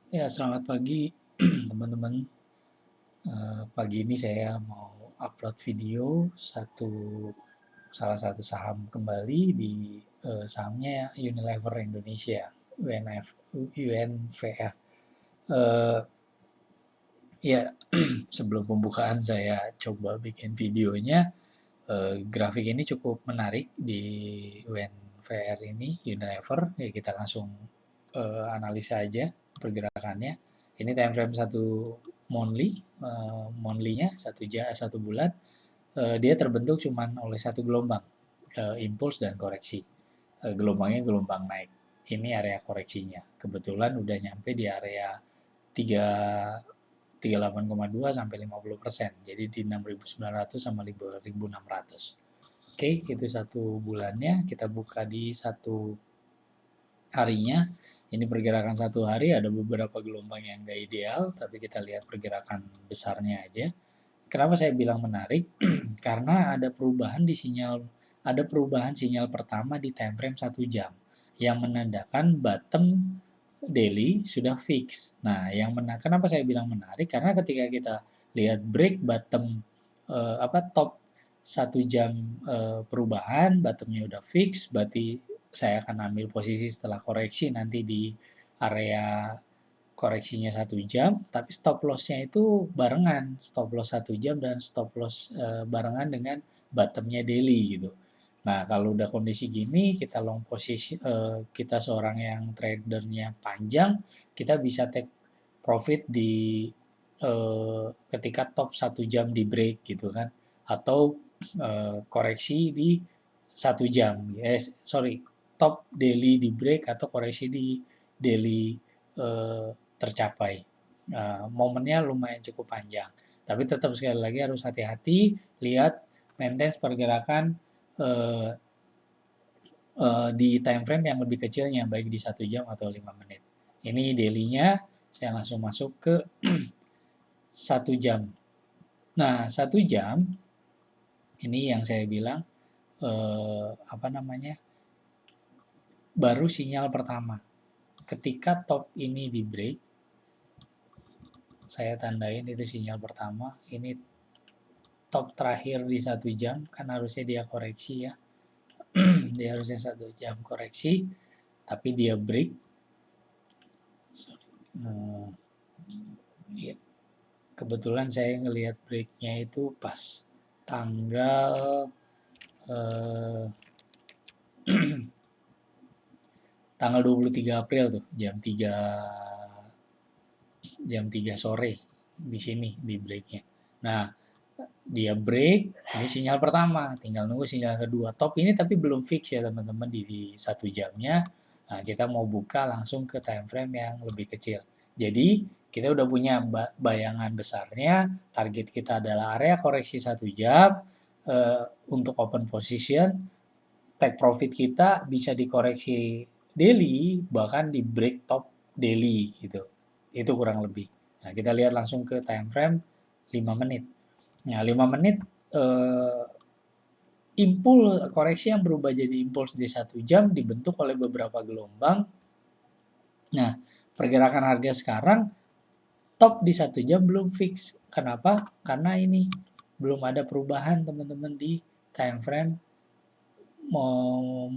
Ya, selamat pagi teman-teman. Pagi ini saya mau upload video salah satu saham kembali di sahamnya Unilever Indonesia, UNF, UNVR. Eh, ya, sebelum pembukaan saya coba bikin videonya. Grafik ini cukup menarik di UNVR ini, Unilever. Ya, kita langsung analisa aja pergerakannya. Ini time frame satu monthly, monthly-nya satu bulan. Dia terbentuk cuman oleh satu gelombang, impuls dan koreksi. Gelombangnya gelombang naik. Ini area koreksinya. Kebetulan udah nyampe di area 3 38,2 sampai 50%. Jadi di 6.900 sama 5.600. Oke, itu satu bulannya. Kita buka di satu harinya. Ini pergerakan satu hari, ada beberapa gelombang yang nggak ideal, tapi kita lihat pergerakan besarnya aja. Kenapa saya bilang menarik? Karena ada perubahan sinyal pertama di time frame 1 jam yang menandakan bottom daily sudah fix. Nah, kenapa saya bilang menarik? Karena ketika kita lihat break bottom top 1 jam perubahan, bottomnya udah fix, berarti saya akan ambil posisi setelah koreksi nanti di area koreksinya 1 jam, tapi stop loss-nya itu barengan, stop loss 1 jam dan stop loss barengan dengan bottomnya daily gitu. Nah, kalau udah kondisi gini, kita long posisi, kita seorang yang tradernya panjang, kita bisa take profit di ketika top 1 jam di break gitu kan, atau koreksi di 1 jam, sorry, top daily di break atau koreksi di daily eh, tercapai. Momennya lumayan cukup panjang. Tapi tetap sekali lagi harus hati-hati, lihat maintain pergerakan eh, di time frame yang lebih kecilnya, baik di 1 jam atau 5 menit. Ini daily-nya, saya langsung masuk ke 1 jam. Nah, 1 jam ini yang saya bilang apa namanya, baru sinyal pertama. Ketika top ini di break, saya tandain itu sinyal pertama. Ini top terakhir di 1 jam, kan harusnya dia koreksi ya. Dia harusnya 1 jam koreksi, tapi dia break. Hmm, ya. Kebetulan saya ngelihat breaknya itu pas tanggal eh, tanggal 23 April tuh, jam 3 sore di sini di breaknya. Nah, dia break, ini sinyal pertama, tinggal nunggu sinyal kedua. Top ini tapi belum fix ya teman-teman di 1 jamnya. Nah, kita mau buka langsung ke time frame yang lebih kecil. Jadi kita udah punya bayangan besarnya, target kita adalah area koreksi 1 jam untuk open position, take profit kita bisa dikoreksi daily, bahkan di break top daily gitu. Itu kurang lebih. Nah, kita lihat langsung ke time frame 5 menit. Nah, 5 menit eh, koreksi yang berubah jadi impuls di 1 jam dibentuk oleh beberapa gelombang. Nah, pergerakan harga sekarang top di 1 jam belum fix. Kenapa? Karena ini belum ada perubahan teman-teman di time frame mau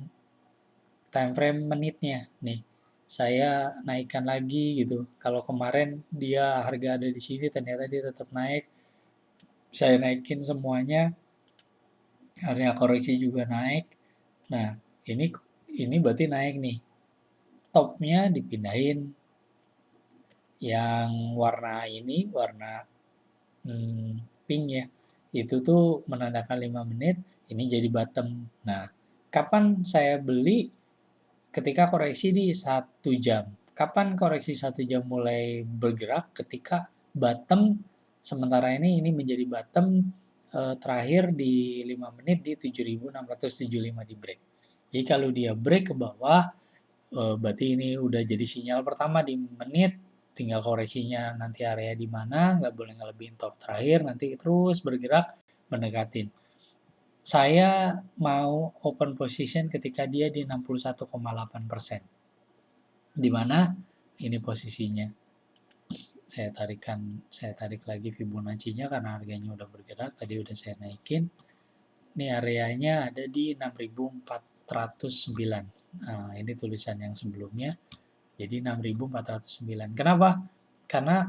time frame menitnya nih. Saya naikkan lagi gitu. Kalau kemarin dia harga ada di sini ternyata dia tetap naik. Saya naikin semuanya, area koreksi juga naik. Nah, ini ini berarti naik nih. Topnya dipindahin yang warna ini, warna pink ya. Itu tuh menandakan 5 menit, ini jadi bottom. Nah, kapan saya beli? Ketika koreksi di 1 jam. Kapan koreksi 1 jam mulai bergerak? Ketika bottom, sementara ini menjadi bottom terakhir di 5 menit di 7.675 di break. Jadi kalau dia break ke bawah, berarti ini udah jadi sinyal pertama di menit, tinggal koreksinya nanti area di mana, nggak boleh ngelebihin top terakhir, nanti terus bergerak mendekatin. Saya mau open position ketika dia di 61,8%. Di mana ini posisinya? saya tarik lagi Fibonacci-nya karena harganya udah bergerak, tadi udah saya naikin. Ini areanya ada di 6.409. Nah, ini tulisan yang sebelumnya. Jadi 6.409. Kenapa? Karena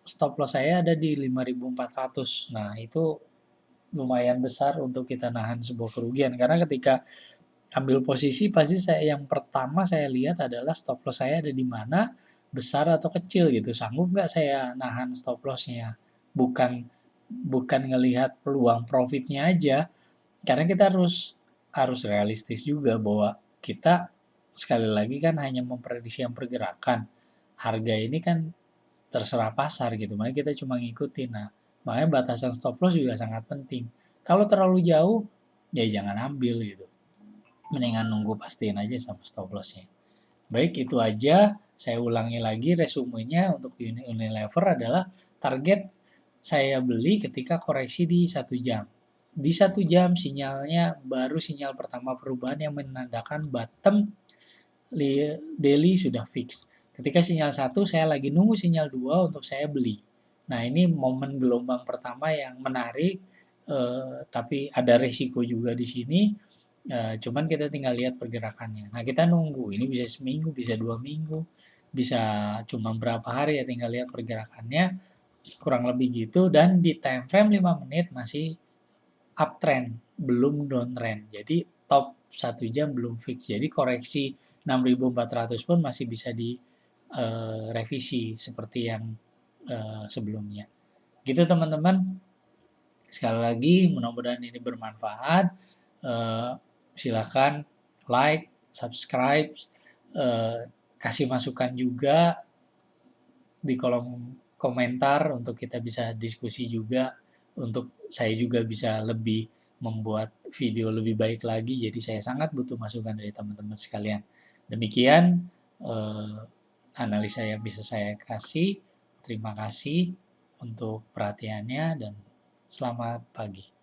stop loss saya ada di 5.400. Nah, itu lumayan besar untuk kita nahan sebuah kerugian. Karena ketika ambil posisi, pasti yang pertama saya lihat adalah stop loss saya ada di mana, besar atau kecil gitu. Sanggup nggak saya nahan stop loss-nya? Bukan bukan ngelihat peluang profitnya aja, karena kita harus realistis juga bahwa kita sekali lagi kan hanya memprediksi yang pergerakan. Harga ini kan terserah pasar gitu, makanya kita cuma ngikutin. Nah, makanya batasan stop loss juga sangat penting. Kalau terlalu jauh, ya jangan ambil gitu. Mendingan nunggu pastiin aja sama stop lossnya. Baik, itu aja. Saya ulangi lagi resumenya untuk Unilever adalah target saya beli ketika koreksi di 1 jam. Di 1 jam sinyalnya baru sinyal pertama perubahan yang menandakan bottom daily sudah fix. Ketika sinyal 1 saya lagi nunggu sinyal 2 untuk saya beli. Nah, ini momen gelombang pertama yang menarik, tapi ada resiko juga di sini. Cuman kita tinggal lihat pergerakannya. Nah, kita nunggu. Ini bisa seminggu, bisa 2 minggu, bisa cuma berapa hari ya, tinggal lihat pergerakannya. Kurang lebih gitu. Dan di time frame 5 menit masih uptrend, belum downtrend. Jadi top 1 jam belum fix. Jadi koreksi 6.400 pun masih bisa direvisi seperti yang sebelumnya. Gitu teman-teman. Sekali lagi mudah-mudahan ini bermanfaat. Silakan like, subscribe, kasih masukan juga di kolom komentar untuk kita bisa diskusi juga, untuk saya juga bisa lebih membuat video lebih baik lagi. Jadi saya sangat butuh masukan dari teman-teman sekalian. Demikian analisa yang bisa saya kasih. Terima kasih untuk perhatiannya dan selamat pagi.